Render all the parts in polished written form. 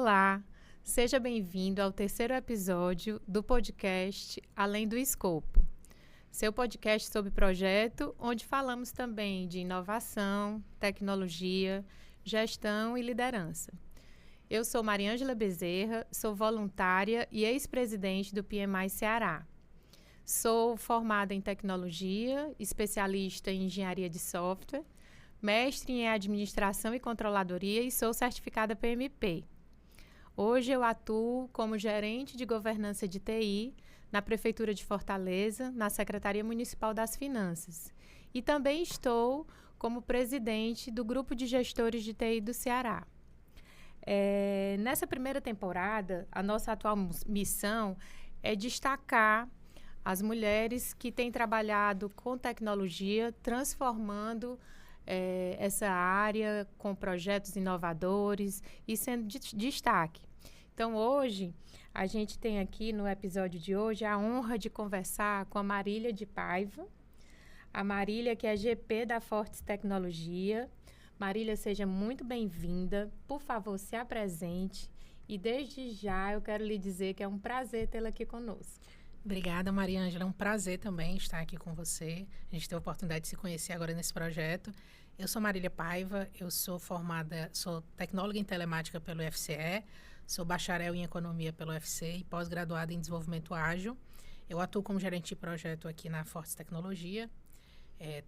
Olá, seja bem-vindo ao terceiro episódio do podcast Além do Escopo, seu podcast sobre projeto, onde falamos também de inovação, tecnologia, gestão e liderança. Eu sou Mariângela Bezerra, sou voluntária e ex-presidente do PMI Ceará. Sou formada em tecnologia, especialista em engenharia de software, mestre em administração e controladoria e sou certificada PMP. Hoje eu atuo como gerente de governança de TI na Prefeitura de Fortaleza, na Secretaria Municipal das Finanças. E também estou como presidente do Grupo de Gestores de TI do Ceará. Nessa primeira temporada, a nossa atual missão é destacar as mulheres que têm trabalhado com tecnologia, transformando essa área com projetos inovadores e sendo destaque. Então, hoje, a gente tem aqui no episódio de hoje a honra de conversar com a Marília de Paiva. A Marília, que é GP da Fortes Tecnologia. Marília, seja muito bem-vinda. Por favor, se apresente. E desde já eu quero lhe dizer que é um prazer tê-la aqui conosco. Obrigada, Mariângela. É um prazer também estar aqui com você. A gente teve a oportunidade de se conhecer agora nesse projeto. Eu sou Marília Paiva, eu sou tecnóloga em telemática pelo UFCE, sou bacharel em economia pelo UFC e pós-graduada em desenvolvimento ágil. Eu atuo como gerente de projeto aqui na Fortes Tecnologia.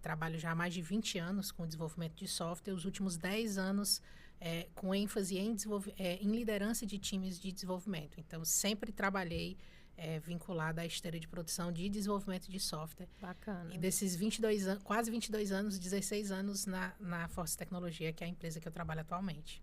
Trabalho já há mais de 20 anos com desenvolvimento de software, os últimos 10 anos com ênfase em liderança de times de desenvolvimento. Então, sempre trabalhei vinculada à esteira de produção de desenvolvimento de software. Bacana. E desses quase 22 anos, 16 anos na Force Tecnologia, que é a empresa que eu trabalho atualmente.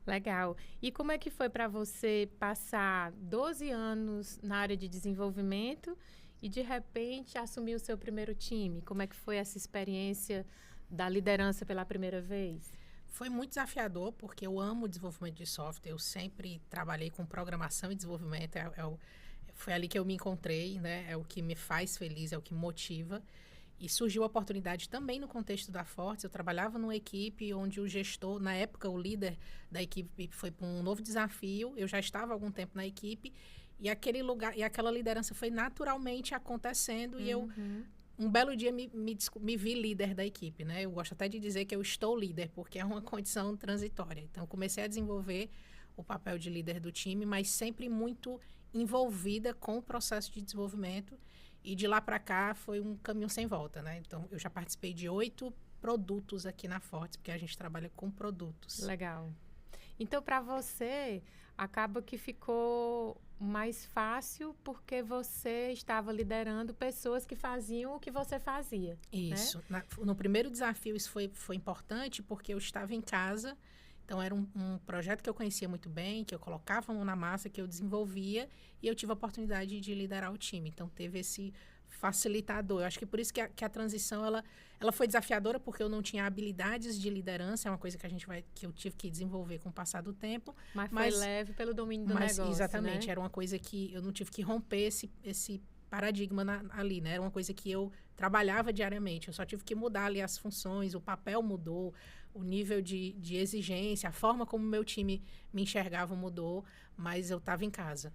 Legal. E como é que foi para você passar 12 anos na área de desenvolvimento e, de repente, assumir o seu primeiro time? Como é que foi essa experiência da liderança pela primeira vez? Foi muito desafiador, porque eu amo o desenvolvimento de software. Eu sempre trabalhei com programação e desenvolvimento. Foi ali que eu me encontrei, né? É o que me faz feliz, é o que me motiva. E surgiu a oportunidade também no contexto da Fortes. Eu trabalhava numa equipe onde o gestor, na época, o líder da equipe foi para um novo desafio. Eu já estava há algum tempo na equipe e aquela liderança foi naturalmente acontecendo. E eu, um belo dia, me vi líder da equipe, né? Eu gosto até de dizer que eu estou líder, porque é uma condição transitória. Então, comecei a desenvolver o papel de líder do time, mas sempre muito envolvida com o processo de desenvolvimento, e de lá para cá foi um caminho sem volta, né? Então, eu já participei de 8 produtos aqui na Fortes, porque a gente trabalha com produtos. Legal. Então, para você, acaba que ficou mais fácil porque você estava liderando pessoas que faziam o que você fazia. Isso. Né? No primeiro desafio, isso foi importante, porque eu estava em casa. Então, era um projeto que eu conhecia muito bem, que eu colocava a mão na massa, que eu desenvolvia, e eu tive a oportunidade de liderar o time. Então, teve esse facilitador. Eu acho que por isso que a transição, ela foi desafiadora, porque eu não tinha habilidades de liderança, é uma coisa que eu tive que desenvolver com o passar do tempo. Mas foi leve pelo domínio do negócio, exatamente, né? Era uma coisa que eu não tive que romper esse paradigma ali, né? Era uma coisa que eu trabalhava diariamente, eu só tive que mudar ali as funções, o papel mudou, o nível de exigência, a forma como o meu time me enxergava mudou, mas eu estava em casa.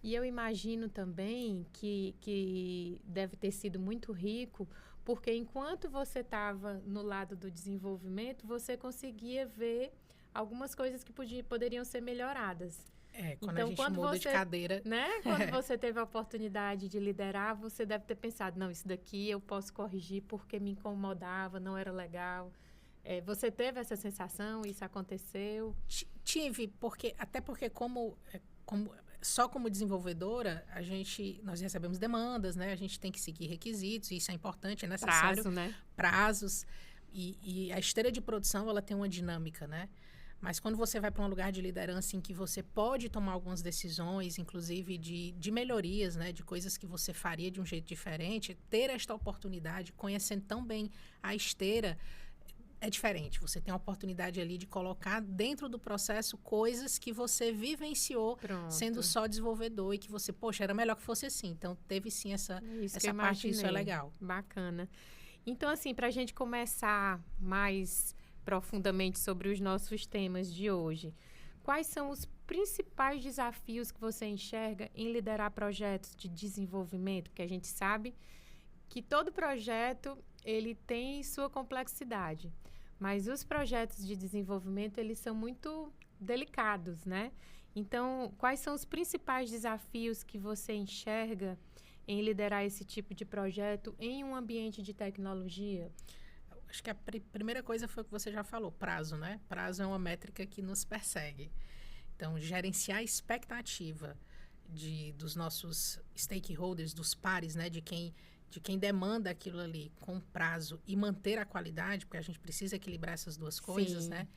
E eu imagino também que deve ter sido muito rico, porque enquanto você estava no lado do desenvolvimento, você conseguia ver algumas coisas que poderiam ser melhoradas. Quando então, a gente muda de cadeira... Né? Quando você teve a oportunidade de liderar, você deve ter pensado, não, isso daqui eu posso corrigir porque me incomodava, não era legal. Você teve essa sensação? Isso aconteceu? Tive, até porque só como desenvolvedora, nós recebemos demandas, né? A gente tem que seguir requisitos, isso é importante, é necessário. Prazo, né? Prazos. E a esteira de produção, ela tem uma dinâmica, né? Mas quando você vai para um lugar de liderança em que você pode tomar algumas decisões, inclusive de melhorias, né? De coisas que você faria de um jeito diferente, ter esta oportunidade, conhecendo tão bem a esteira, é diferente. Você tem a oportunidade ali de colocar dentro do processo coisas que você vivenciou sendo só desenvolvedor e que você, poxa, era melhor que fosse assim. Então, teve sim essa parte, isso é legal. Bacana. Então, assim, para a gente começar mais profundamente sobre os nossos temas de hoje, quais são os principais desafios que você enxerga em liderar projetos de desenvolvimento? Porque a gente sabe que todo projeto ele tem sua complexidade, mas os projetos de desenvolvimento eles são muito delicados, né? Então, quais são os principais desafios que você enxerga em liderar esse tipo de projeto em um ambiente de tecnologia? Acho que a primeira coisa foi o que você já falou, prazo, né? Prazo é uma métrica que nos persegue. Então, gerenciar a expectativa dos nossos stakeholders, dos pares, né? De quem demanda aquilo ali com prazo e manter a qualidade, porque a gente precisa equilibrar essas duas coisas, Sim. né?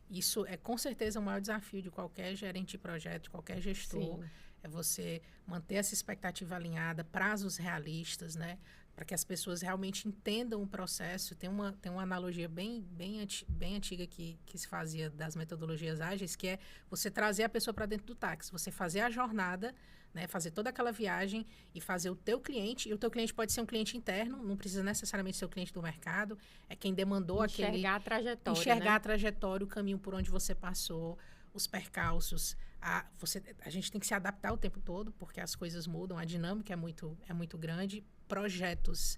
Isso é com certeza o maior desafio de qualquer gerente de projeto, de qualquer gestor. Sim. É você manter essa expectativa alinhada, prazos realistas, né? Para que as pessoas realmente entendam o processo. Tem uma analogia bem antiga que se fazia das metodologias ágeis, que é você trazer a pessoa para dentro do táxi. Você fazer a jornada, né? Fazer toda aquela viagem e fazer o teu cliente. E o teu cliente pode ser um cliente interno, não precisa necessariamente ser o cliente do mercado. É quem demandou Enxergar a trajetória, enxergar né? a trajetória, o caminho por onde você passou, os percalços. A gente tem que se adaptar o tempo todo, porque as coisas mudam, a dinâmica é muito grande. Projetos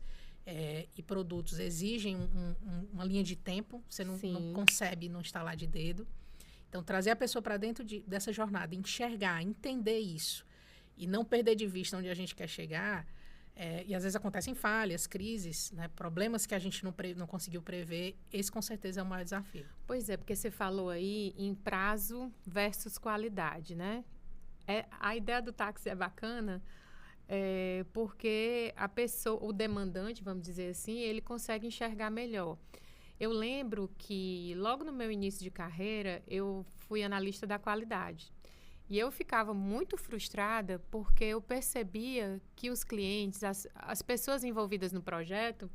e produtos exigem uma linha de tempo, você não concebe não instalar de dedo. Então, trazer a pessoa para dentro dessa jornada, enxergar, entender isso e não perder de vista onde a gente quer chegar. E às vezes acontecem falhas, crises, né? Problemas que a gente não conseguiu prever. Esse, com certeza, é o maior desafio. Pois é, porque você falou aí em prazo versus qualidade, né? A ideia do táxi é bacana porque a pessoa, o demandante, vamos dizer assim, ele consegue enxergar melhor. Eu lembro que logo no meu início de carreira, eu fui analista da qualidade. E eu ficava muito frustrada porque eu percebia que os clientes, as pessoas envolvidas no projeto,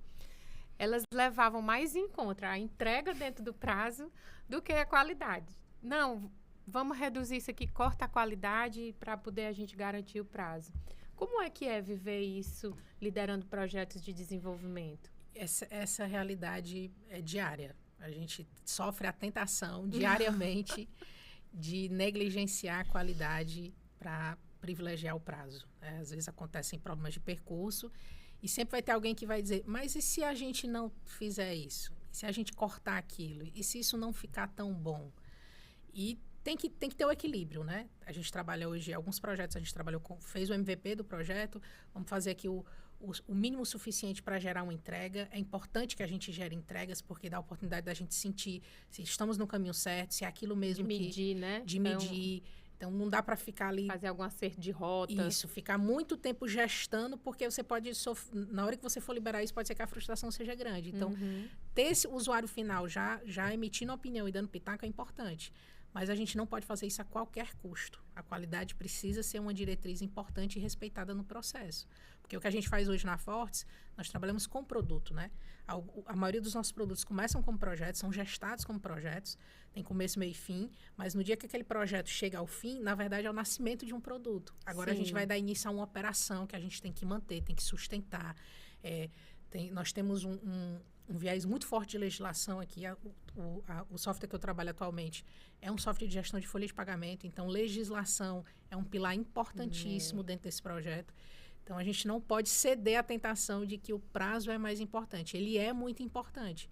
elas levavam mais em conta a entrega dentro do prazo do que a qualidade. Não, vamos reduzir isso aqui, corta a qualidade para poder a gente garantir o prazo. Como é que é viver isso liderando projetos de desenvolvimento? Essa realidade é diária. A gente sofre a tentação diariamente de negligenciar a qualidade para privilegiar o prazo. Às vezes acontecem problemas de percurso e sempre vai ter alguém que vai dizer, mas e se a gente não fizer isso? E se a gente cortar aquilo? E se isso não ficar tão bom? E tem que ter o equilíbrio, né? A gente trabalha hoje, alguns projetos, a gente fez o MVP do projeto, vamos fazer aqui o mínimo suficiente para gerar uma entrega. É importante que a gente gere entregas, porque dá a oportunidade da gente sentir se estamos no caminho certo, se é aquilo mesmo de medir, né? De medir. Então, não dá para ficar ali... Fazer algum acerto de rota. Isso, ficar muito tempo gestando, porque você pode na hora que você for liberar isso, pode ser que a frustração seja grande. Então, ter esse usuário final já emitindo opinião e dando pitaco é importante. Mas a gente não pode fazer isso a qualquer custo. A qualidade precisa ser uma diretriz importante e respeitada no processo. Porque o que a gente faz hoje na Fortes, nós trabalhamos com produto, né? A maioria dos nossos produtos começam como projetos, são gestados como projetos, tem começo, meio e fim, mas no dia que aquele projeto chega ao fim, na verdade é o nascimento de um produto. Agora a gente vai dar início a uma operação que a gente tem que manter, tem que sustentar. Nós temos um viés muito forte de legislação aqui. O software que eu trabalho atualmente é um software de gestão de folha de pagamento, então legislação é um pilar importantíssimo dentro desse projeto. Então, a gente não pode ceder à tentação de que o prazo é mais importante. Ele é muito importante,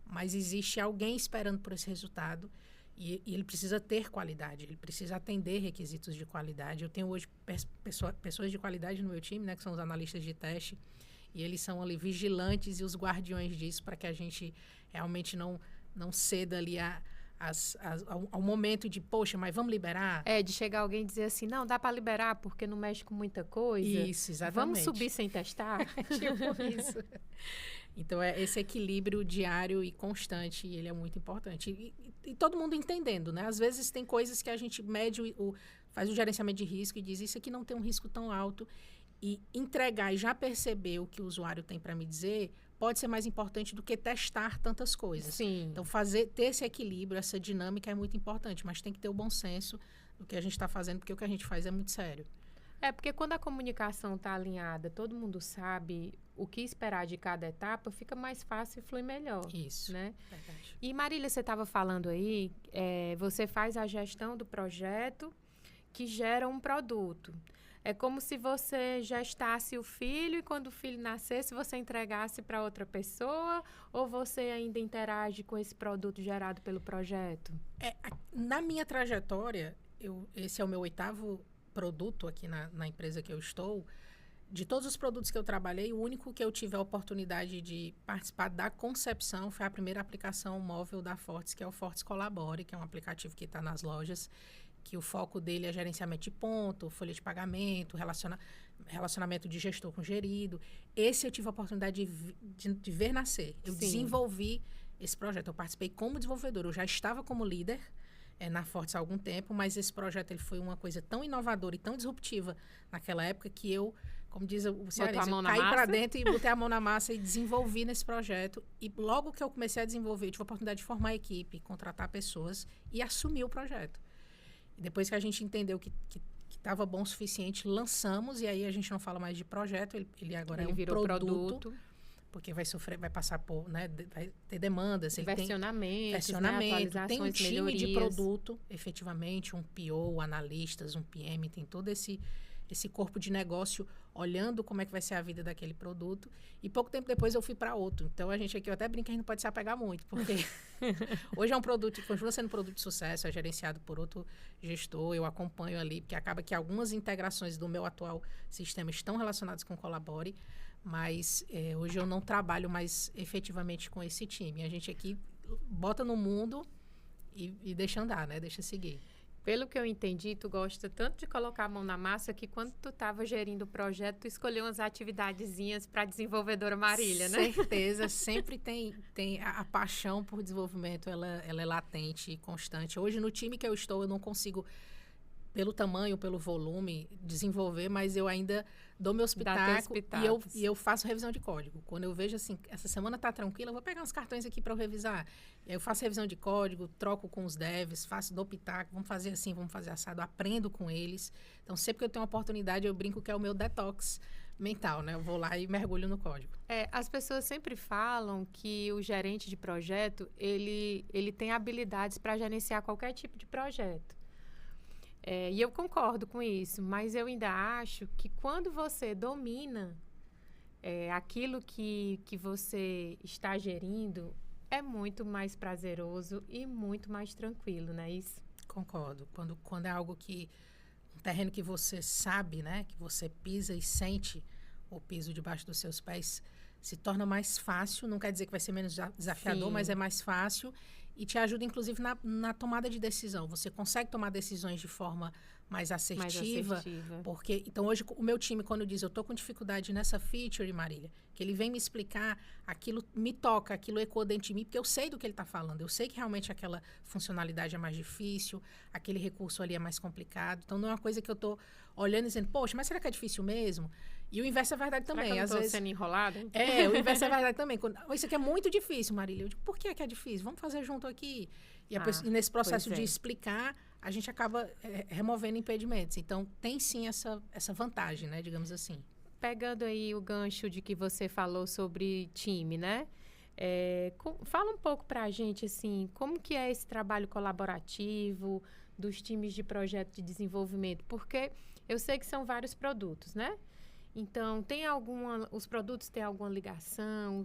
mas existe alguém esperando por esse resultado e ele precisa ter qualidade, ele precisa atender requisitos de qualidade. Eu tenho hoje pessoas de qualidade no meu time, né, que são os analistas de teste, e eles são ali vigilantes e os guardiões disso para que a gente realmente não ceda ali ao momento de, poxa, mas vamos liberar? De chegar alguém e dizer assim, não, dá para liberar porque não mexe com muita coisa. Isso, exatamente. Vamos subir sem testar? Tipo isso. Então, esse equilíbrio diário e constante, ele é muito importante. E todo mundo entendendo, né? Às vezes tem coisas que a gente mede, faz o gerenciamento de risco e diz, isso aqui não tem um risco tão alto. E entregar e já perceber o que o usuário tem para me dizer pode ser mais importante do que testar tantas coisas. Sim. Então, ter esse equilíbrio, essa dinâmica é muito importante, mas tem que ter o bom senso do que a gente está fazendo, porque o que a gente faz é muito sério. Porque quando a comunicação está alinhada, todo mundo sabe o que esperar de cada etapa, fica mais fácil e flui melhor. Isso, né? verdade. E Marília, você estava falando aí, você faz a gestão do projeto que gera um produto. É como se você gestasse o filho e quando o filho nascesse, você entregasse para outra pessoa, ou você ainda interage com esse produto gerado pelo projeto? Na minha trajetória, esse é o meu 8º produto aqui na empresa que eu estou. De todos os produtos que eu trabalhei, o único que eu tive a oportunidade de participar da concepção foi a primeira aplicação móvel da Fortes, que é o Fortes Colabore, que é um aplicativo que está nas lojas, que o foco dele é gerenciamento de ponto, folha de pagamento, relacionamento de gestor com gerido. Esse eu tive a oportunidade de ver nascer. Eu desenvolvi esse projeto. Eu participei como desenvolvedora. Eu já estava como líder na Fortes há algum tempo, mas esse projeto ele foi uma coisa tão inovadora e tão disruptiva naquela época que eu, como diz o cearense, eu caí para dentro e botei a mão na massa e desenvolvi nesse projeto. E logo que eu comecei a desenvolver, eu tive a oportunidade de formar a equipe, contratar pessoas e assumir o projeto. E depois que a gente entendeu que estava bom o suficiente, lançamos, e aí a gente não fala mais de projeto, ele agora é um produto, porque vai passar por, né, vai ter demandas. Versionamento, tem um time de produto, efetivamente, um PO, analistas, um PM, tem todo esse corpo de negócio olhando como é que vai ser a vida daquele produto. E pouco tempo depois eu fui para outro. Então, a gente aqui, eu até brinco que a gente não pode se apegar muito, porque hoje é um produto que continua sendo um produto de sucesso, é gerenciado por outro gestor, eu acompanho ali, porque acaba que algumas integrações do meu atual sistema estão relacionadas com o Colabore, mas hoje eu não trabalho mais efetivamente com esse time. A gente aqui bota no mundo e deixa andar, né? Deixa seguir. Pelo que eu entendi, tu gosta tanto de colocar a mão na massa que quando tu estava gerindo o projeto, tu escolheu umas atividadezinhas para a desenvolvedora Marília, né? Certeza, sempre tem a paixão por desenvolvimento, ela é latente e constante. Hoje, no time que eu estou, eu não consigo, pelo tamanho, pelo volume, desenvolver, mas eu ainda dou meus pitacos e eu faço revisão de código. Quando eu vejo assim, essa semana tá tranquila, eu vou pegar uns cartões aqui para eu revisar. Eu faço revisão de código, troco com os devs, dou pitaco, vamos fazer assim, vamos fazer assado, aprendo com eles. Então, sempre que eu tenho uma oportunidade, eu brinco que é o meu detox mental, né? Eu vou lá e mergulho no código. As pessoas sempre falam que o gerente de projeto, ele tem habilidades para gerenciar qualquer tipo de projeto. E eu concordo com isso, mas eu ainda acho que quando você domina aquilo que você está gerindo, é muito mais prazeroso e muito mais tranquilo, não é isso? Concordo. Quando é algo um terreno que você sabe, né? Que você pisa e sente o piso debaixo dos seus pés, se torna mais fácil. Não quer dizer que vai ser menos desafiador, mas é mais fácil. E te ajuda, inclusive, na tomada de decisão. Você consegue tomar decisões de forma mais assertiva. Porque, então, hoje, o meu time, quando diz eu estou com dificuldade nessa feature, Marília, que ele vem me explicar, aquilo me toca, aquilo ecoa dentro de mim, porque eu sei do que ele está falando. Eu sei que realmente aquela funcionalidade é mais difícil, aquele recurso ali é mais complicado. Então, não é uma coisa que eu estou olhando e dizendo, poxa, mas será que é difícil mesmo? E o inverso é verdade também. Será que eu não estou sendo enrolada? O inverso é verdade também. Isso aqui é muito difícil, Marília. Eu digo, por que é difícil? Vamos fazer junto aqui. E nesse processo de explicar, a gente acaba removendo impedimentos. Então, tem sim essa vantagem, né? Digamos assim. Pegando aí o gancho de que você falou sobre time, né? Fala um pouco pra gente, assim, como que é esse trabalho colaborativo dos times de projeto de desenvolvimento? Porque eu sei que são vários produtos, né? Então, os produtos têm alguma ligação?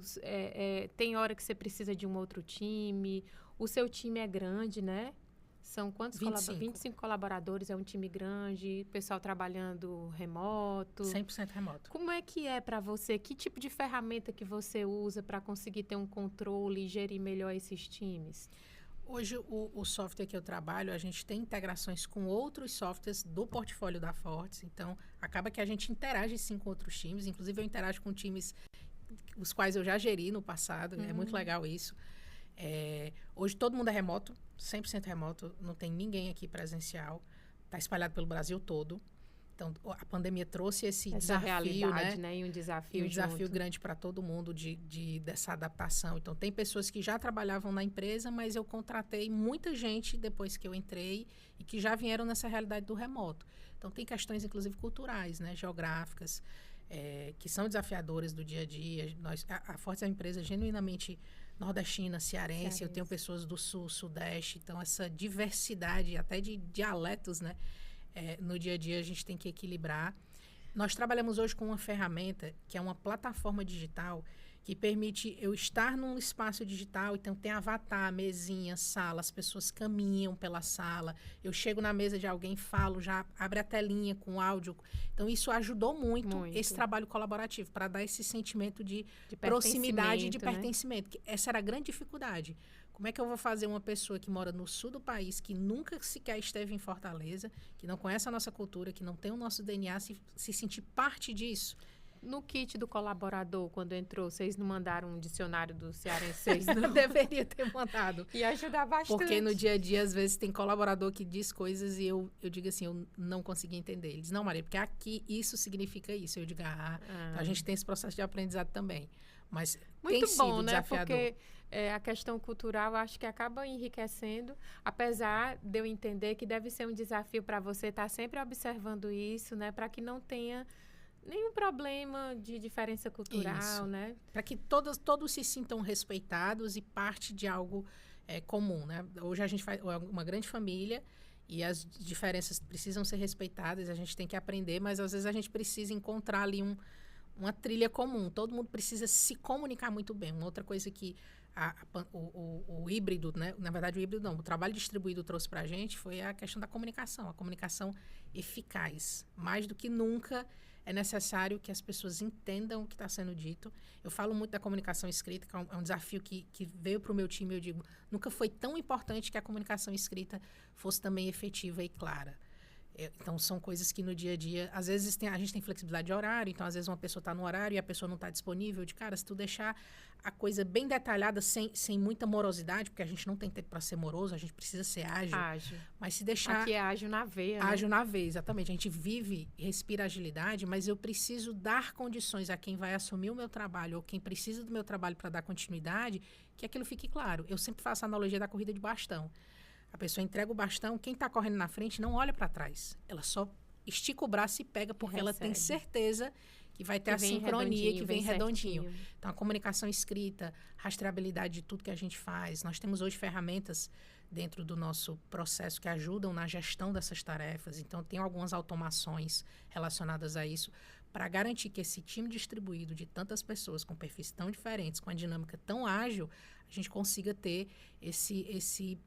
Tem hora que você precisa de um outro time? O seu time é grande, né? São quantos? 25 colaboradores, é um time grande, pessoal trabalhando remoto. 100% remoto. Como é que é para você? Que tipo de ferramenta que você usa para conseguir ter um controle e gerir melhor esses times? Hoje, o software que eu trabalho, a gente tem integrações com outros softwares do portfólio da Fortes. Então, acaba que a gente interage, sim, com outros times. Inclusive, eu interajo com times os quais eu já geri no passado. É muito legal isso. Hoje, todo mundo é remoto, 100% remoto. Não tem ninguém aqui presencial. Está espalhado pelo Brasil todo. Então, a pandemia trouxe essa desafio, realidade, né? E um desafio grande para todo mundo dessa adaptação. Então, tem pessoas que já trabalhavam na empresa, mas eu contratei muita gente depois que eu entrei e que já vieram nessa realidade do remoto. Então, tem questões, inclusive, culturais, né? Geográficas. que são desafiadoras do dia a dia. A Fortes é uma empresa genuinamente nordestina, cearense. Eu tenho pessoas do sul, sudeste. Então, essa diversidade até de dialetos, né? No dia a dia, a gente tem que equilibrar. Nós trabalhamos hoje com uma ferramenta que é uma plataforma digital que permite eu estar num espaço digital, então tem avatar, mesinha, sala, as pessoas caminham pela sala, eu chego na mesa de alguém, falo, já abre a telinha com áudio. Então, isso ajudou muito esse trabalho colaborativo, para dar esse sentimento de proximidade, de pertencimento. Né? Que essa era a grande dificuldade. Como é que eu vou fazer uma pessoa que mora no sul do país, que nunca sequer esteve em Fortaleza, que não conhece a nossa cultura, que não tem o nosso DNA, se sentir parte disso? No kit do colaborador, quando entrou, vocês não mandaram um dicionário do cearense? Não? Deveria ter mandado. E ajudar bastante. Porque no dia a dia, às vezes, tem colaborador que diz coisas e eu digo assim, eu não consegui entender. Ele diz, não, Maria, porque aqui isso significa isso. Eu digo, então a gente tem esse processo de aprendizado também. Mas muito tem bom, sido desafiador. Porque a questão cultural, acho que acaba enriquecendo, apesar de eu entender que deve ser um desafio para você estar sempre observando isso, né? Para que não tenha nenhum problema de diferença cultural, isso. Né? Para que todos se sintam respeitados e parte de algo comum, né? Hoje a gente faz uma grande família e as diferenças precisam ser respeitadas, a gente tem que aprender, mas às vezes a gente precisa encontrar ali uma trilha comum. Todo mundo precisa se comunicar muito bem. Uma outra coisa que o híbrido, né? Na verdade, o híbrido não, o trabalho distribuído trouxe para a gente foi a questão da comunicação, a comunicação eficaz. Mais do que nunca, é necessário que as pessoas entendam o que está sendo dito. Eu falo muito da comunicação escrita, que é um desafio que veio para o meu time. Eu digo, nunca foi tão importante que a comunicação escrita fosse também efetiva e clara. Então, são coisas que no dia a dia, às vezes a gente tem flexibilidade de horário, então às vezes uma pessoa está no horário e a pessoa não está disponível. Cara, se tu deixar a coisa bem detalhada, sem muita morosidade, porque a gente não tem tempo para ser moroso, a gente precisa ser ágil. Mas se deixar... Aqui é ágil na veia, Ágil na veia, exatamente. A gente vive e respira agilidade, mas eu preciso dar condições a quem vai assumir o meu trabalho ou quem precisa do meu trabalho para dar continuidade, que aquilo fique claro. Eu sempre faço a analogia da corrida de bastão. A pessoa entrega o bastão, quem está correndo na frente não olha para trás. Ela só estica o braço e pega, porque ela tem certeza que vai ter a sincronia, que vem redondinho. Então, a comunicação escrita, rastreabilidade de tudo que a gente faz. Nós temos hoje ferramentas dentro do nosso processo que ajudam na gestão dessas tarefas. Então, tem algumas automações relacionadas a isso para garantir que esse time distribuído de tantas pessoas com perfis tão diferentes, com a dinâmica tão ágil, a gente consiga ter esse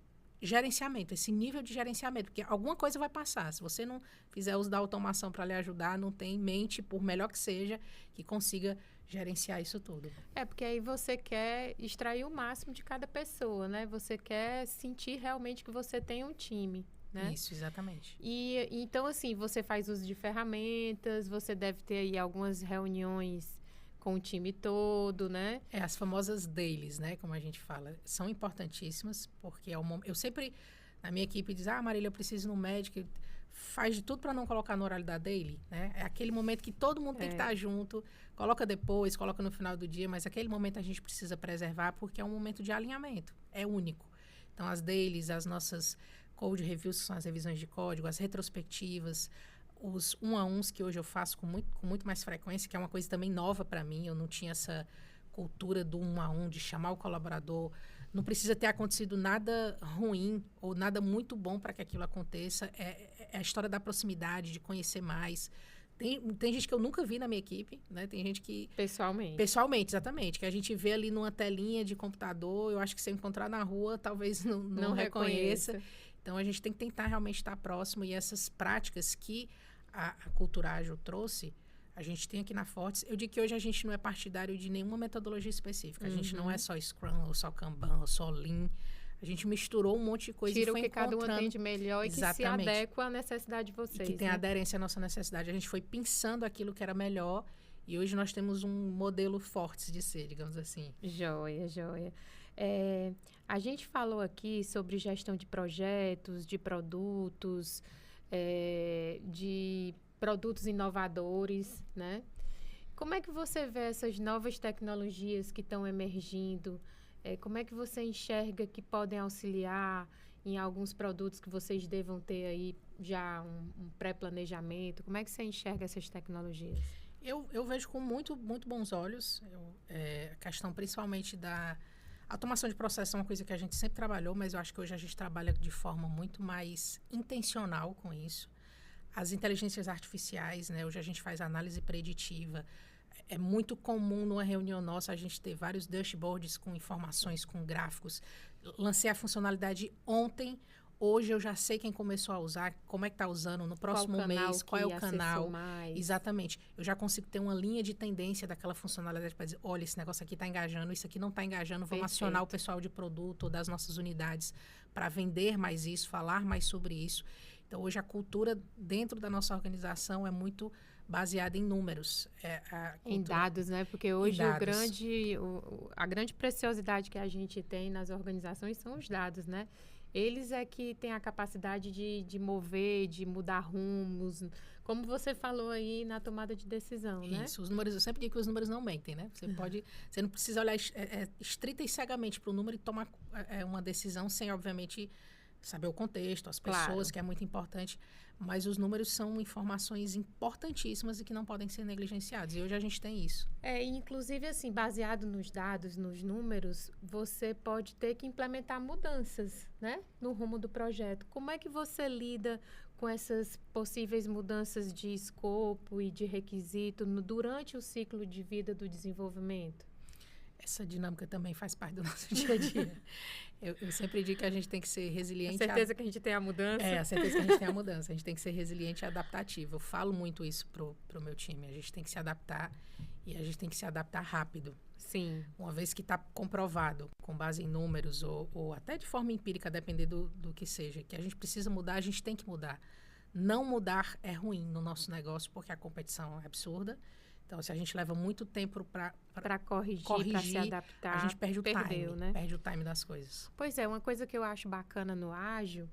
gerenciamento, esse nível de gerenciamento, porque alguma coisa vai passar. Se você não fizer uso da automação para lhe ajudar, não tem mente, por melhor que seja, que consiga gerenciar isso tudo. Porque aí você quer extrair o máximo de cada pessoa, né? Você quer sentir realmente que você tem um time, né? Isso, exatamente. E então, assim, você faz uso de ferramentas, você deve ter aí algumas reuniões com o time todo, né? As famosas dailies, né? Como a gente fala, são importantíssimas, porque eu sempre, na minha equipe, diz, Marília, eu preciso ir no médico, faz de tudo para não colocar no horário da daily, né? É aquele momento que todo mundo tem que estar junto, coloca depois, coloca no final do dia, mas aquele momento a gente precisa preservar, porque é um momento de alinhamento, é único. Então, as dailies, as nossas code reviews, que são as revisões de código, as retrospectivas, os 1-a-1s que hoje eu faço com muito mais frequência, que é uma coisa também nova para mim. Eu não tinha essa cultura do 1-a-1, de chamar o colaborador. Não precisa ter acontecido nada ruim ou nada muito bom para que aquilo aconteça. É a história da proximidade, de conhecer mais. Tem gente que eu nunca vi na minha equipe, né? Tem gente que... Pessoalmente, exatamente. Que a gente vê ali numa telinha de computador. Eu acho que se eu encontrar na rua, talvez não reconheça. Então, a gente tem que tentar realmente estar próximo. E essas práticas que a cultura ágil trouxe, a gente tem aqui na Fortes. Eu digo que hoje a gente não é partidário de nenhuma metodologia específica. A gente não é só Scrum, ou só Kanban, ou só Lean. A gente misturou um monte de coisa e foi encontrando... Tira o que cada um tem de melhor e que se adequa à necessidade de vocês. E que tem aderência à nossa necessidade. A gente foi pensando aquilo que era melhor e hoje nós temos um modelo Fortes de ser, digamos assim. Joia. A gente falou aqui sobre gestão de projetos, de produtos... de produtos inovadores, né? Como é que você vê essas novas tecnologias que estão emergindo? Como é que você enxerga que podem auxiliar em alguns produtos que vocês devam ter aí já um pré-planejamento? Como é que você enxerga essas tecnologias? Eu vejo com muito, muito bons olhos. A questão principalmente da automação de processo é uma coisa que a gente sempre trabalhou, mas eu acho que hoje a gente trabalha de forma muito mais intencional com isso. As inteligências artificiais, né? Hoje a gente faz análise preditiva. É muito comum numa reunião nossa a gente ter vários dashboards com informações, com gráficos. Lancei a funcionalidade ontem. Hoje eu já sei quem começou a usar, como é que está usando no próximo mês, qual é o canal. Mais. Exatamente. Eu já consigo ter uma linha de tendência daquela funcionalidade para dizer, olha, esse negócio aqui está engajando, isso aqui não está engajando, vamos acionar o pessoal de produto ou das nossas unidades para vender mais isso, falar mais sobre isso. Então, hoje a cultura dentro da nossa organização é muito baseada em números. Em dados, né? Porque hoje a grande preciosidade que a gente tem nas organizações são os dados, né? Eles é que têm a capacidade de mover, de mudar rumos, como você falou aí na tomada de decisão, né? Isso, os números, eu sempre digo que os números não mentem, né? Você não precisa olhar estrita e cegamente para o número e tomar uma decisão sem, obviamente, saber o contexto, as pessoas, claro, que é muito importante. Mas os números são informações importantíssimas e que não podem ser negligenciadas. E hoje a gente tem isso. Inclusive, assim, baseado nos dados, nos números, você pode ter que implementar mudanças, né? No rumo do projeto. Como é que você lida com essas possíveis mudanças de escopo e de requisito durante o ciclo de vida do desenvolvimento? Essa dinâmica também faz parte do nosso dia a dia. Eu sempre digo que a gente tem que ser resiliente. A certeza que a gente tem a mudança. A certeza que a gente tem a mudança. A gente tem que ser resiliente e adaptativo. Eu falo muito isso pro meu time. A gente tem que se adaptar e a gente tem que se adaptar rápido. Sim. Uma vez que está comprovado, com base em números ou até de forma empírica, dependendo do que seja, que a gente precisa mudar, a gente tem que mudar. Não mudar é ruim no nosso negócio, porque a competição é absurda. Então, se a gente leva muito tempo para corrigir, para se adaptar, a gente perde o time, né? Perde o time das coisas. Pois é, uma coisa que eu acho bacana no ágil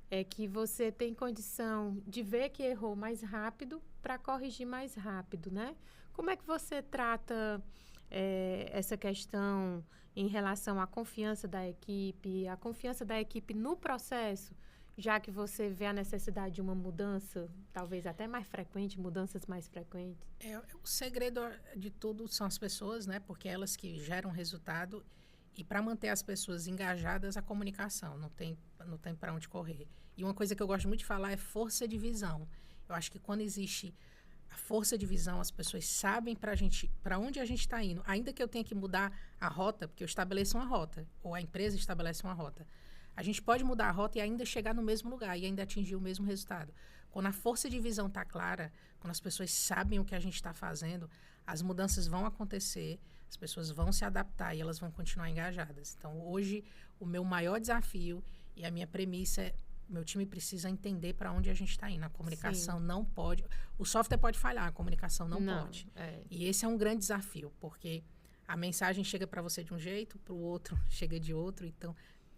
é que você tem condição de ver que errou mais rápido para corrigir mais rápido, né? Como é que você trata essa questão em relação à confiança da equipe, a confiança da equipe no processo, já que você vê a necessidade de uma mudança, talvez até mais frequente, mudanças mais frequentes? O segredo de tudo são as pessoas, né? Porque elas que geram resultado. E para manter as pessoas engajadas, a comunicação. Não tem para onde correr. E uma coisa que eu gosto muito de falar é força de visão. Eu acho que quando existe a força de visão, as pessoas sabem para onde a gente está indo. Ainda que eu tenha que mudar a rota, porque eu estabeleço uma rota, ou a empresa estabelece uma rota. A gente pode mudar a rota e ainda chegar no mesmo lugar e ainda atingir o mesmo resultado. Quando a força de visão está clara, quando as pessoas sabem o que a gente está fazendo, as mudanças vão acontecer, as pessoas vão se adaptar e elas vão continuar engajadas. Então, hoje, o meu maior desafio e a minha premissa é meu time precisa entender para onde a gente está indo. A comunicação não pode... O software pode falhar, a comunicação não pode. E esse é um grande desafio, porque a mensagem chega para você de um jeito, para o outro chega de outro. Então,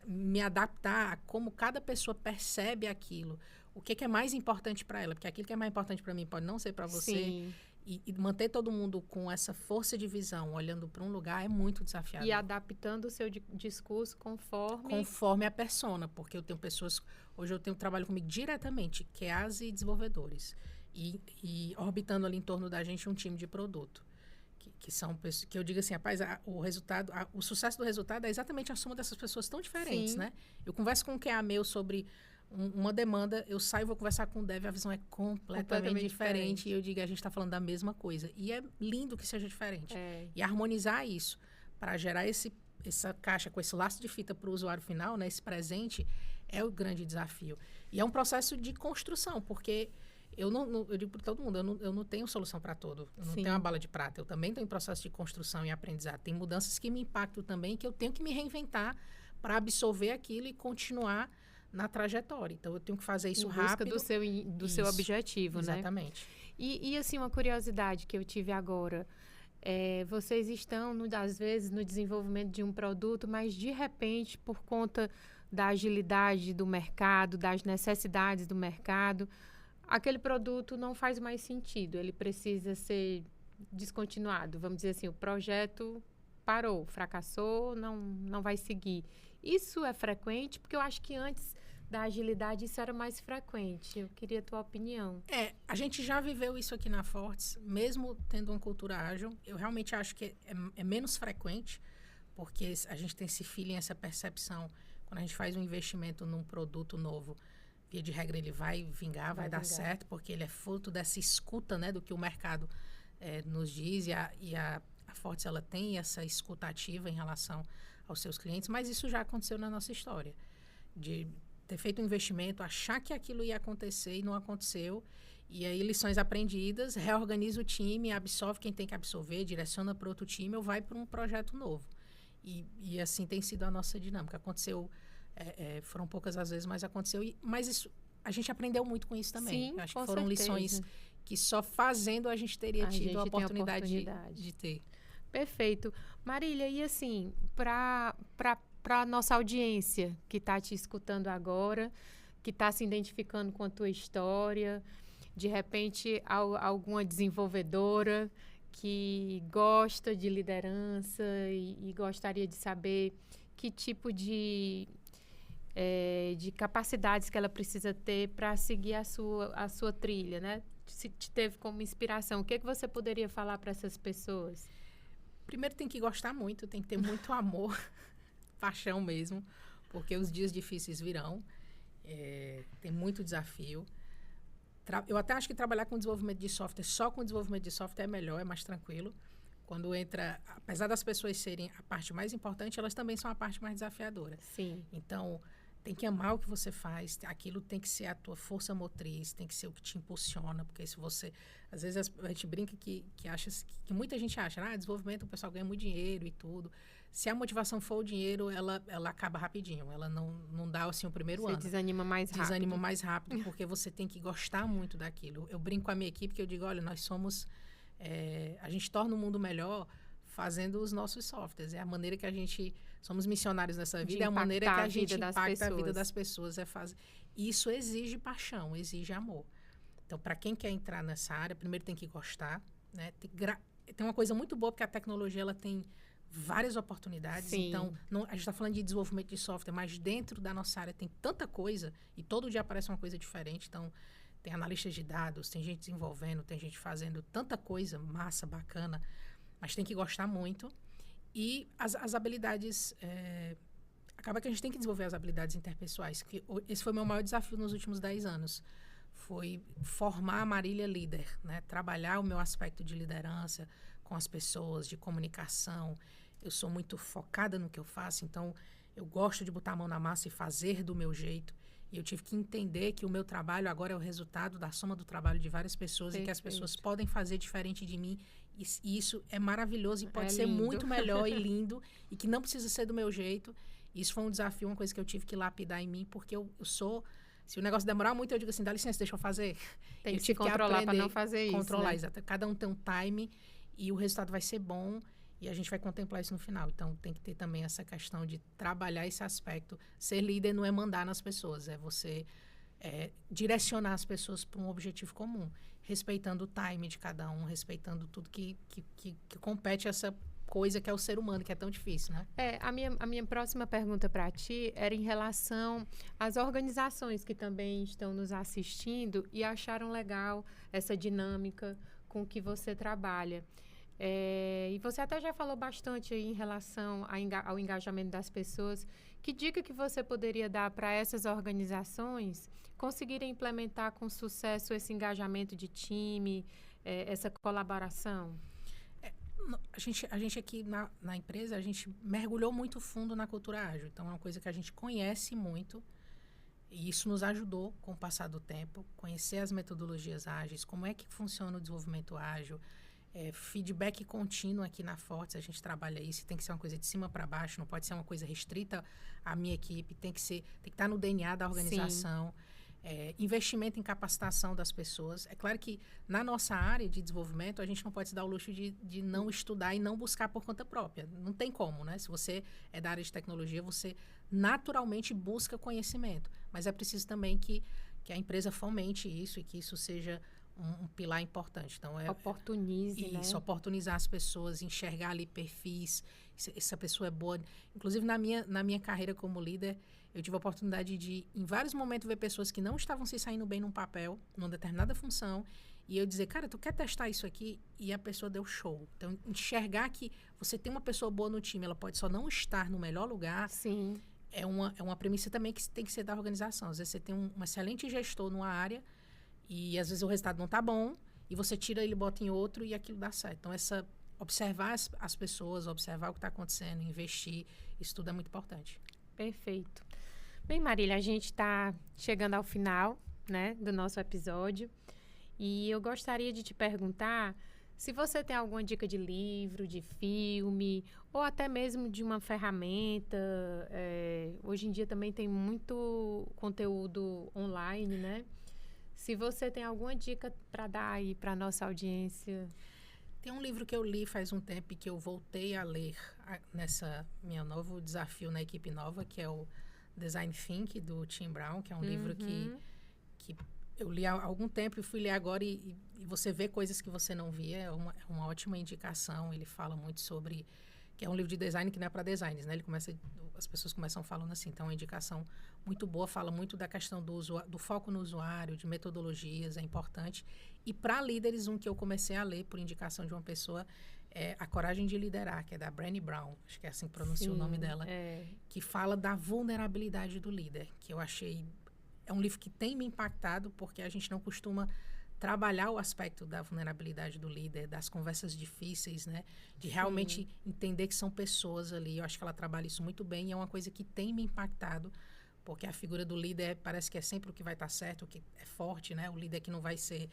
me adaptar a como cada pessoa percebe aquilo. O que é mais importante para ela? Porque aquilo que é mais importante para mim pode não ser para você. Sim. E manter todo mundo com essa força de visão, olhando para um lugar, é muito desafiador. E adaptando o seu discurso conforme a persona. Porque eu tenho pessoas... Hoje eu trabalho comigo diretamente, QAs e desenvolvedores. E orbitando ali em torno da gente um time de produto. Que são pessoas que eu digo assim, rapaz, o sucesso do resultado é exatamente a soma dessas pessoas tão diferentes, Sim. né? Eu converso com um QA meu sobre uma demanda, eu saio e vou conversar com o dev, a visão é completamente diferente. E eu digo, a gente está falando da mesma coisa. E é lindo que seja diferente. E harmonizar isso para gerar essa caixa com esse laço de fita para o usuário final, né? Esse presente, é o grande desafio. E é um processo de construção, porque... Eu digo para todo mundo, eu não tenho solução para tudo. Eu não tenho uma bala de prata. Eu também estou em processo de construção e aprendizado. Tem mudanças que me impactam também, que eu tenho que me reinventar para absorver aquilo e continuar na trajetória. Então, eu tenho que fazer isso rápido. Em busca do seu objetivo, exatamente. Né? E, assim, uma curiosidade que eu tive agora. Vocês estão, às vezes, no desenvolvimento de um produto, mas, de repente, por conta da agilidade do mercado, das necessidades do mercado... aquele produto não faz mais sentido, ele precisa ser descontinuado. Vamos dizer assim, o projeto parou, fracassou, não vai seguir. Isso é frequente, porque eu acho que antes da agilidade isso era mais frequente. Eu queria a tua opinião. A gente já viveu isso aqui na Fortes, mesmo tendo uma cultura ágil. Eu realmente acho que é menos frequente, porque a gente tem esse feeling, essa percepção. Quando a gente faz um investimento num produto novo, via de regra ele vai vingar, vai dar certo, porque ele é fruto dessa escuta, né, do que o mercado nos diz, e a Fortes ela tem essa escuta ativa em relação aos seus clientes, mas isso já aconteceu na nossa história, de ter feito um investimento, achar que aquilo ia acontecer e não aconteceu, e aí lições aprendidas, reorganiza o time, absorve quem tem que absorver, direciona para outro time ou vai para um projeto novo. E assim tem sido a nossa dinâmica. Aconteceu, foram poucas as vezes, mas aconteceu, mas isso, a gente aprendeu muito com isso também. Sim, eu acho com que foram certeza. lições que só fazendo a gente teria tido a oportunidade de ter. Perfeito. Marília, e assim, para a nossa audiência que está te escutando agora, que está se identificando com a tua história, de repente alguma desenvolvedora que gosta de liderança e gostaria de saber que tipo de capacidades que ela precisa ter para seguir a sua trilha, né? Se te teve como inspiração, o que você poderia falar para essas pessoas? Primeiro tem que gostar muito, tem que ter muito amor, paixão mesmo, porque os dias difíceis virão, tem muito desafio. Eu até acho que trabalhar com desenvolvimento de software, só com desenvolvimento de software é melhor, é mais tranquilo. Quando entra, apesar das pessoas serem a parte mais importante, elas também são a parte mais desafiadora. Sim. Então, tem que amar o que você faz, aquilo tem que ser a tua força motriz, tem que ser o que te impulsiona, porque se você... Às vezes a gente brinca que muita gente acha, desenvolvimento o pessoal ganha muito dinheiro e tudo. Se a motivação for o dinheiro, ela acaba rapidinho, ela não dá assim o primeiro ano. Você desanima mais rápido. Desanima mais rápido, porque você tem que gostar muito daquilo. Eu brinco com a minha equipe que eu digo, olha, nós somos... a gente torna o mundo melhor fazendo os nossos softwares. É a maneira que a gente... Somos missionários nessa vida, é a maneira que a gente impacta a vida das pessoas. Isso exige paixão, exige amor. Então, para quem quer entrar nessa área, primeiro tem que gostar, né? Tem uma coisa muito boa, porque a tecnologia ela tem várias oportunidades. Sim. Então, a gente está falando de desenvolvimento de software, mas dentro da nossa área tem tanta coisa, e todo dia aparece uma coisa diferente. Então, tem analistas de dados, tem gente desenvolvendo, tem gente fazendo tanta coisa massa, bacana, mas tem que gostar muito. E as habilidades... acaba que a gente tem que desenvolver as habilidades interpessoais. Que esse foi o meu maior desafio nos últimos 10 anos. Foi formar a Marília líder, né? Trabalhar o meu aspecto de liderança com as pessoas, de comunicação. Eu sou muito focada no que eu faço, então eu gosto de botar a mão na massa e fazer do meu jeito. E eu tive que entender que o meu trabalho agora é o resultado da soma do trabalho de várias pessoas. Perfeito. E que as pessoas podem fazer diferente de mim. E isso é maravilhoso e pode ser muito melhor e lindo. E que não precisa ser do meu jeito. Isso foi um desafio, uma coisa que eu tive que lapidar em mim, porque eu sou... Se o negócio demorar muito, eu digo assim, dá licença, deixa eu fazer. Tem que se controlar para não fazer isso, controlar, né? Exato. Cada um tem um time e o resultado vai ser bom e a gente vai contemplar isso no final. Então, tem que ter também essa questão de trabalhar esse aspecto. Ser líder não é mandar nas pessoas, é você direcionar as pessoas para um objetivo comum, respeitando o time de cada um, respeitando tudo que compete a essa coisa que é o ser humano, que é tão difícil, né? A minha próxima pergunta para ti era em relação às organizações que também estão nos assistindo e acharam legal essa dinâmica com que você trabalha. E você até já falou bastante aí em relação ao engajamento das pessoas. Que dica que você poderia dar para essas organizações conseguirem implementar com sucesso esse engajamento de time, essa colaboração? A gente aqui na empresa, a gente mergulhou muito fundo na cultura ágil. Então, é uma coisa que a gente conhece muito. E isso nos ajudou, com o passar do tempo, conhecer as metodologias ágeis, como é que funciona o desenvolvimento ágil, feedback contínuo aqui na Fortes, a gente trabalha isso, tem que ser uma coisa de cima para baixo, não pode ser uma coisa restrita à minha equipe, tem que estar no DNA da organização. Investimento em capacitação das pessoas. É claro que na nossa área de desenvolvimento, a gente não pode se dar o luxo de não estudar e não buscar por conta própria. Não tem como, né? Se você é da área de tecnologia, você naturalmente busca conhecimento. Mas é preciso também que a empresa fomente isso e que isso seja um pilar importante. Então, Oportunize, né? Isso, oportunizar as pessoas, enxergar ali perfis, se essa pessoa é boa. Inclusive, na minha carreira como líder, eu tive a oportunidade de, em vários momentos, ver pessoas que não estavam se saindo bem num papel, numa determinada função, e eu dizer, cara, tu quer testar isso aqui? E a pessoa deu show. Então, enxergar que você tem uma pessoa boa no time, ela pode só não estar no melhor lugar. Sim. É uma premissa também que tem que ser da organização. Às vezes você tem um excelente gestor numa área e às vezes o resultado não está bom e você tira ele, bota em outro e aquilo dá certo. Então, observar as pessoas, observar o que está acontecendo, investir, isso tudo é muito importante. Perfeito. Bem, Marília, a gente está chegando ao final, né, do nosso episódio e eu gostaria de te perguntar se você tem alguma dica de livro, de filme, ou até mesmo de uma ferramenta. Hoje em dia também tem muito conteúdo online, né? Se você tem alguma dica para dar aí para a nossa audiência. Tem um livro que eu li faz um tempo e que eu voltei a ler nessa meu novo desafio na equipe nova, que é o Design Think, do Tim Brown, que é um livro que eu li há algum tempo e fui ler agora e você vê coisas que você não via. É uma ótima indicação. Ele fala muito sobre... que é um livro de design que não é para designers, né? As pessoas começam falando assim. Então, é uma indicação muito boa. Fala muito da questão do foco no usuário, de metodologias, é importante. E para líderes, um que eu comecei a ler por indicação de uma pessoa é A Coragem de Liderar, que é da Brené Brown. Acho que é assim que pronuncia o nome dela. Que fala da vulnerabilidade do líder, que eu achei... É um livro que tem me impactado, porque a gente não costuma trabalhar o aspecto da vulnerabilidade do líder, das conversas difíceis, né? De realmente entender que são pessoas ali. Eu acho que ela trabalha isso muito bem e é uma coisa que tem me impactado, porque a figura do líder parece que é sempre o que vai estar certo, o que é forte, né? O líder que não vai ser...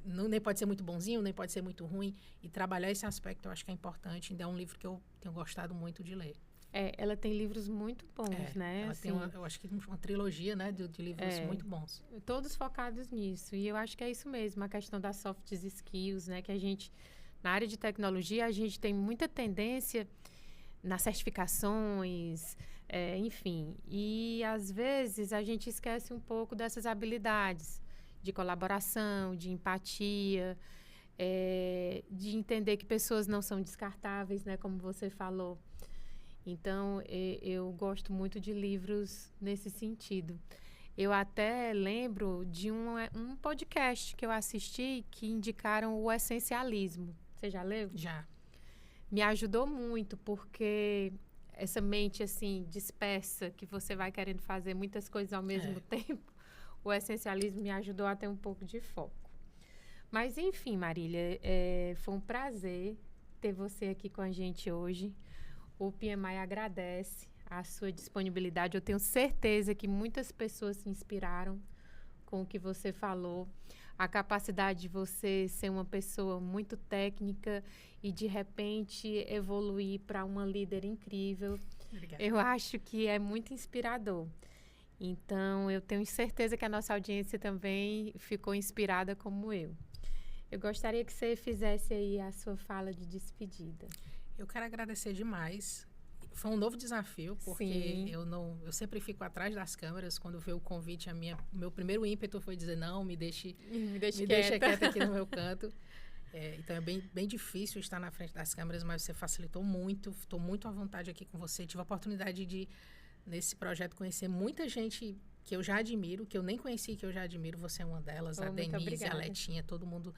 nem pode ser muito bonzinho, nem pode ser muito ruim. E trabalhar esse aspecto eu acho que é importante. Ainda é um livro que eu tenho gostado muito de ler. Ela tem livros muito bons, né? Ela assim, tem eu acho que uma trilogia, né, de livros muito bons. Todos focados nisso. E eu acho que é isso mesmo, a questão das soft skills, né? Que a gente, na área de tecnologia, a gente tem muita tendência nas certificações, enfim. E, às vezes, a gente esquece um pouco dessas habilidades de colaboração, de empatia, de entender que pessoas não são descartáveis, né? Como você falou. Então, eu gosto muito de livros nesse sentido. Eu até lembro de um podcast que eu assisti que indicaram o essencialismo. Você já leu? Já. Me ajudou muito, porque essa mente, assim, dispersa, que você vai querendo fazer muitas coisas ao mesmo tempo, o essencialismo me ajudou a ter um pouco de foco. Mas, enfim, Marília, foi um prazer ter você aqui com a gente hoje. O PMI agradece a sua disponibilidade. Eu tenho certeza que muitas pessoas se inspiraram com o que você falou. A capacidade de você ser uma pessoa muito técnica e, de repente, evoluir para uma líder incrível. Obrigada. Eu acho que é muito inspirador. Então, eu tenho certeza que a nossa audiência também ficou inspirada como eu. Eu gostaria que você fizesse aí a sua fala de despedida. Eu quero agradecer demais. Foi um novo desafio, porque eu sempre fico atrás das câmeras. Quando veio o convite, meu primeiro ímpeto foi dizer, não, me deixe quieta aqui no meu canto. Então, é bem difícil estar na frente das câmeras, mas você facilitou muito. Estou muito à vontade aqui com você. Tive a oportunidade de, nesse projeto, conhecer muita gente que eu já admiro, que eu nem conheci, que eu já admiro. Você é uma delas, a Denise, a Letinha, todo mundo.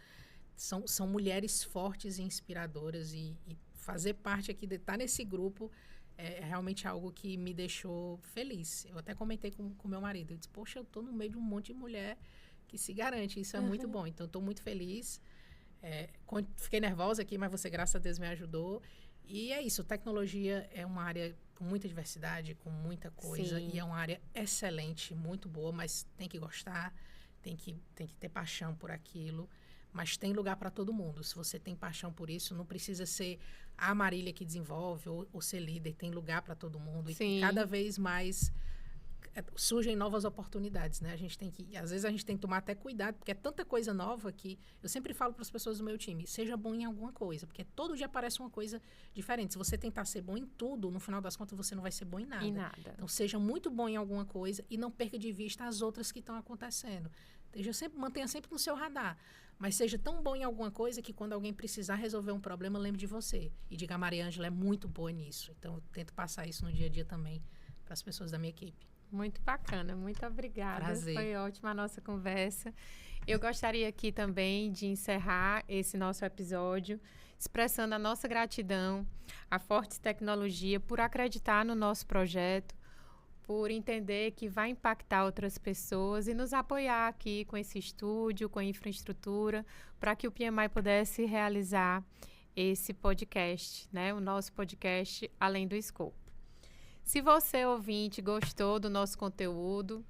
São mulheres fortes e inspiradoras e fazer parte aqui, estar nesse grupo, é realmente algo que me deixou feliz. Eu até comentei com meu marido. Eu disse, poxa, eu estou no meio de um monte de mulher que se garante. Isso é muito bom. Então, estou muito feliz. Fiquei nervosa aqui, mas você, graças a Deus, me ajudou. E é isso. Tecnologia é uma área com muita diversidade, com muita coisa. Sim. E é uma área excelente, muito boa, mas tem que gostar, tem que ter paixão por aquilo. Mas tem lugar para todo mundo. Se você tem paixão por isso, não precisa ser a Marília que desenvolve ou ser líder. Tem lugar para todo mundo. Sim. E cada vez mais surgem novas oportunidades, né? Às vezes a gente tem que tomar até cuidado, porque é tanta coisa nova que eu sempre falo para as pessoas do meu time, seja bom em alguma coisa, porque todo dia aparece uma coisa diferente. Se você tentar ser bom em tudo, no final das contas você não vai ser bom em nada. Em nada. Então seja muito bom em alguma coisa e não perca de vista as outras que estão acontecendo. Mantenha sempre no seu radar, mas seja tão bom em alguma coisa que quando alguém precisar resolver um problema, lembre de você. E diga, a Mariângela é muito boa nisso. Então eu tento passar isso no dia a dia também para as pessoas da minha equipe. Muito bacana, muito obrigada. Prazer. Foi ótima a nossa conversa. Eu gostaria aqui também de encerrar esse nosso episódio expressando a nossa gratidão à Fortes Tecnologia por acreditar no nosso projeto, por entender que vai impactar outras pessoas e nos apoiar aqui com esse estúdio, com a infraestrutura, para que o PMI pudesse realizar esse podcast, né? O nosso podcast Além do Escopo. Se você, ouvinte, gostou do nosso conteúdo,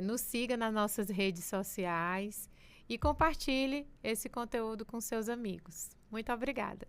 nos siga nas nossas redes sociais e compartilhe esse conteúdo com seus amigos. Muito obrigada.